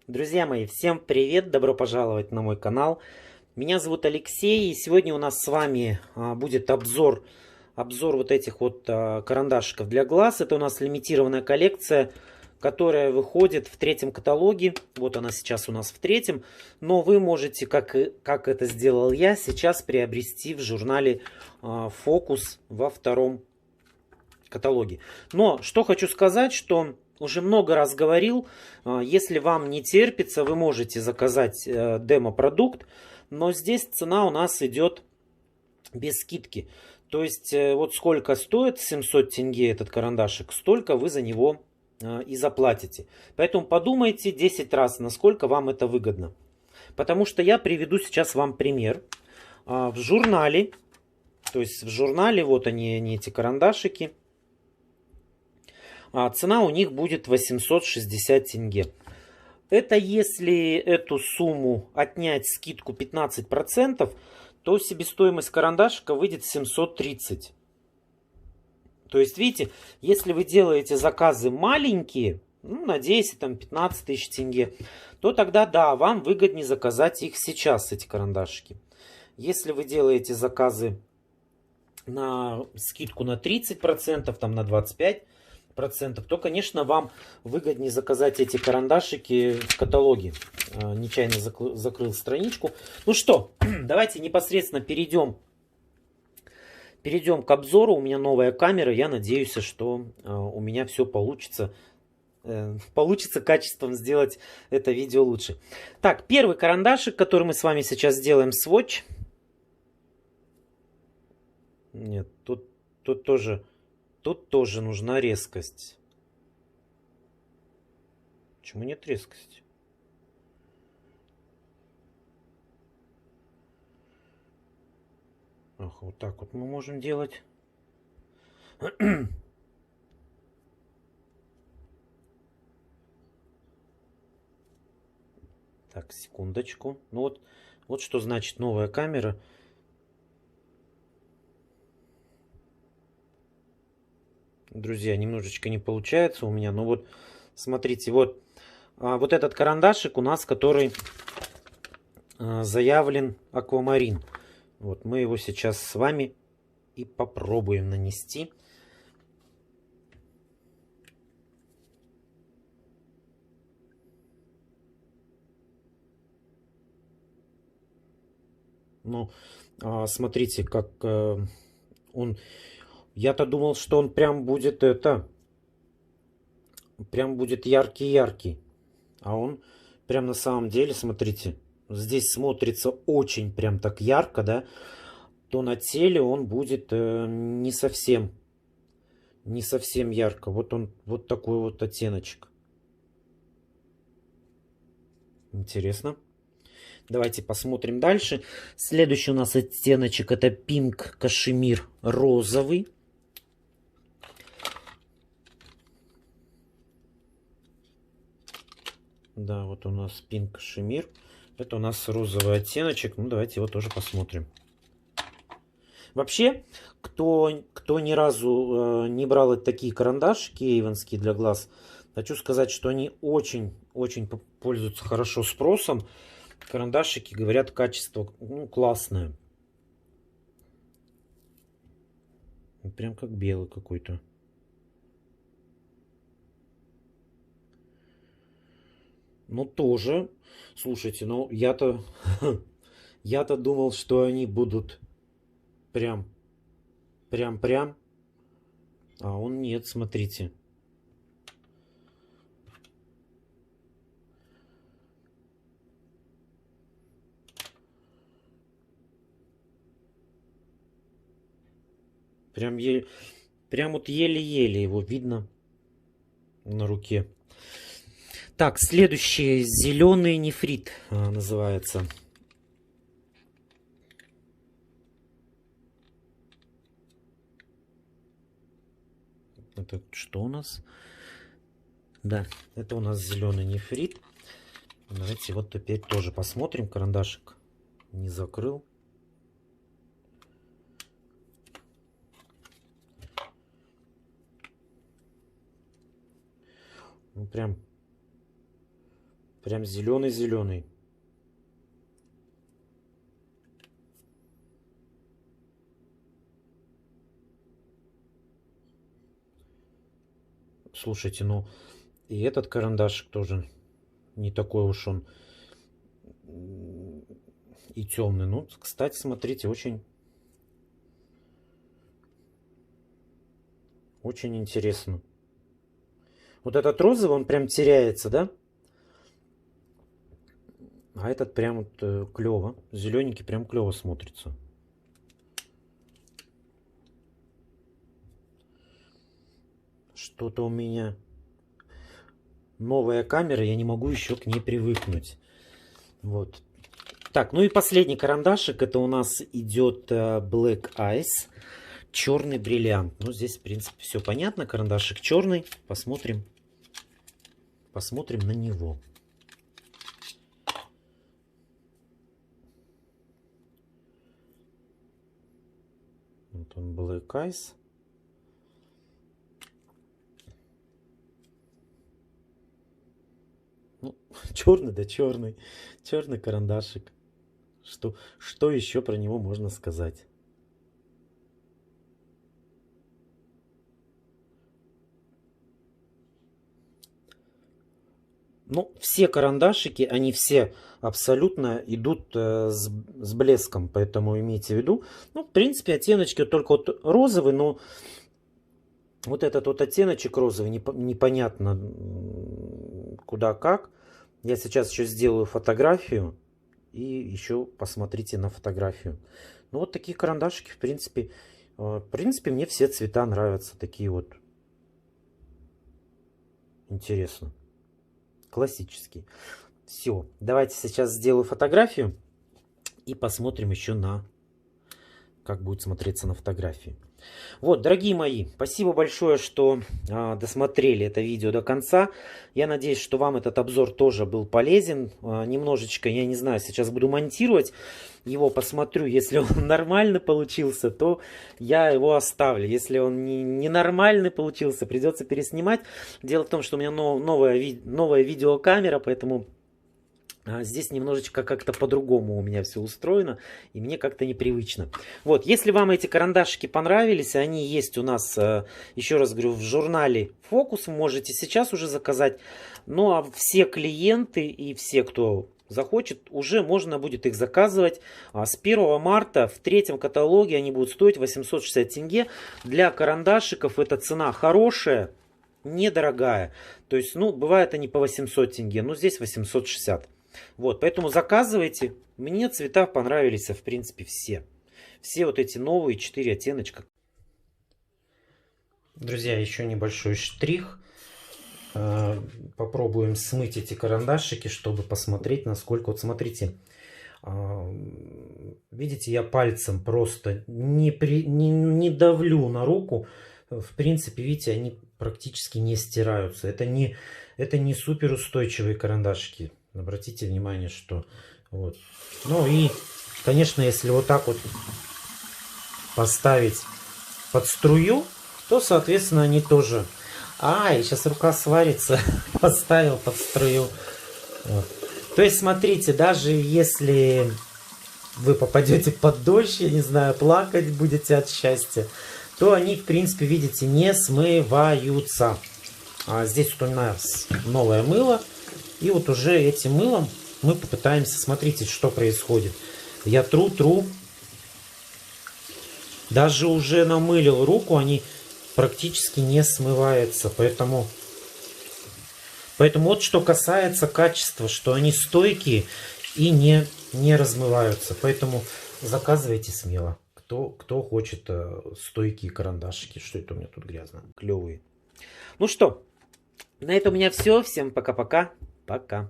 Друзья мои, всем привет! Добро пожаловать на мой канал. Меня зовут Алексей, и сегодня у нас с вами будет обзор вот этих вот карандашиков для глаз. Это у нас лимитированная коллекция, которая выходит в третьем каталоге. Вот она сейчас у нас в третьем. Но вы можете, как это сделал я, сейчас приобрести в журнале Focus во втором каталоге. Но что хочу сказать, что уже много раз говорил, если вам не терпится, вы можете заказать демо-продукт, но здесь цена у нас идет без скидки. То есть вот сколько стоит 700 тенге этот карандашик, столько вы за него и заплатите. Поэтому подумайте 10 раз, насколько вам это выгодно. Потому что я приведу сейчас вам пример. В журнале, то есть в журнале, вот они эти карандашики. Цена у них будет 860 тенге. Это если эту сумму отнять скидку 15%, то себестоимость карандашика выйдет 730. То есть, видите, если вы делаете заказы маленькие, на 10, 15 тысяч тенге, то тогда да, вам выгоднее заказать их сейчас, эти карандашики. Если вы делаете заказы на скидку на 30%, там на 25%, то, конечно, вам выгоднее заказать эти карандашики в каталоге. Нечаянно закрыл страничку. Ну что, давайте непосредственно перейдем к обзору. У меня новая камера. Я надеюсь, что у меня все получится. Получится качеством сделать это видео лучше. Так, первый карандашик, который мы с вами сейчас сделаем, свотч. Нет, тут тоже нужна резкость. Почему нет резкости? Ах, вот так вот мы можем делать. Так, секундочку. Ну вот что значит новая камера. Друзья, немножечко не получается у меня. Но вот, смотрите, вот этот карандашик у нас, который заявлен аквамарин. Вот мы его сейчас с вами и попробуем нанести. Ну, смотрите, как он... Я-то думал, что он прям будет прям будет яркий-яркий. А он прям на самом деле, смотрите, здесь смотрится очень прям так ярко, да, то на теле он будет не совсем ярко. Вот он, вот такой вот оттеночек. Интересно. Давайте посмотрим дальше. Следующий у нас оттеночек это пинк кашемир розовый. Да, вот у нас пинк кашемир. Это у нас розовый оттеночек. Ну, давайте его тоже посмотрим. Вообще, кто ни разу не брал такие карандашики эйвенские для глаз, хочу сказать, что они очень пользуются хорошо спросом. Карандашики, говорят, качество классное. Прям как белый какой-то. Ну, тоже. Слушайте, ну, я-то думал, что они будут прям. А он нет, смотрите. Прям вот еле-еле его видно на руке. Так, следующий зеленый нефрит называется. Это что у нас? Да, это у нас зеленый нефрит. Давайте вот теперь тоже посмотрим. Карандашик не закрыл. Ну, Прям зеленый-зеленый. Слушайте, ну и этот карандашик тоже не такой уж он и темный. Ну, кстати, смотрите, очень интересно. Вот этот розовый, он прям теряется, да? А этот прям вот клево. Зелененький прям клево смотрится. Что-то у меня новая камера, я не могу еще к ней привыкнуть. Вот. Так, ну и последний карандашик. Это у нас идет Black Ice. Черный бриллиант. Ну, здесь, в принципе, все понятно. Карандашик черный. Посмотрим на него. Вот он, Black Ice. Ну, черный, да черный. Черный карандашик. Что еще про него можно сказать? Ну, все карандашики, они все абсолютно идут с блеском, поэтому имейте в виду. Ну, в принципе, оттеночки только вот розовый, но вот этот вот оттеночек розовый, непонятно куда как. Я сейчас еще сделаю фотографию и еще посмотрите на фотографию. Ну, вот такие карандашики, в принципе, мне все цвета нравятся, такие вот. Интересно. Классический. Все, давайте сейчас сделаю фотографию и посмотрим еще на как будет смотреться на фотографии. Вот, дорогие мои, спасибо большое, что досмотрели это видео до конца. Я надеюсь, что вам этот обзор тоже был полезен. Немножечко, я не знаю, сейчас буду монтировать его, посмотрю. Если он нормально получился, то я его оставлю. Если он не нормальный получился, придется переснимать. Дело в том, что у меня новая видеокамера, поэтому здесь немножечко как-то по-другому у меня все устроено, и мне как-то непривычно. Вот, если вам эти карандашики понравились, они есть у нас, еще раз говорю, в журнале Фокус, вы можете сейчас уже заказать. Ну, а все клиенты и все, кто захочет, уже можно будет их заказывать. С 1 марта в третьем каталоге они будут стоить 860 тенге. Для карандашиков эта цена хорошая, недорогая. То есть, ну, бывает они по 800 тенге, но здесь 860. Вот, поэтому заказывайте. Мне цвета понравились, в принципе, все. Все вот эти новые 4 оттеночка. Друзья, еще небольшой штрих. Попробуем смыть эти карандашики, чтобы посмотреть, насколько... Вот смотрите. Видите, я пальцем просто не давлю на руку. В принципе, видите, они практически не стираются. Это не супер устойчивые карандашики. Обратите внимание, что вот. Ну и, конечно, если вот так вот поставить под струю, то, соответственно, они тоже... Ай, сейчас рука сварится. Поставил под струю. Вот. То есть, смотрите, даже если вы попадете под дождь, я не знаю, плакать будете от счастья, то они, в принципе, видите, не смываются. Здесь вот у нас новое мыло. И вот уже этим мылом мы попытаемся, смотрите, что происходит. Я тру. Даже уже намылил руку, они практически не смываются. Поэтому вот что касается качества, что они стойкие и не размываются. Поэтому заказывайте смело. Кто хочет стойкие карандашики. Что это у меня тут грязно? Клевые. Ну что, на этом у меня все. Всем пока-пока. Пока.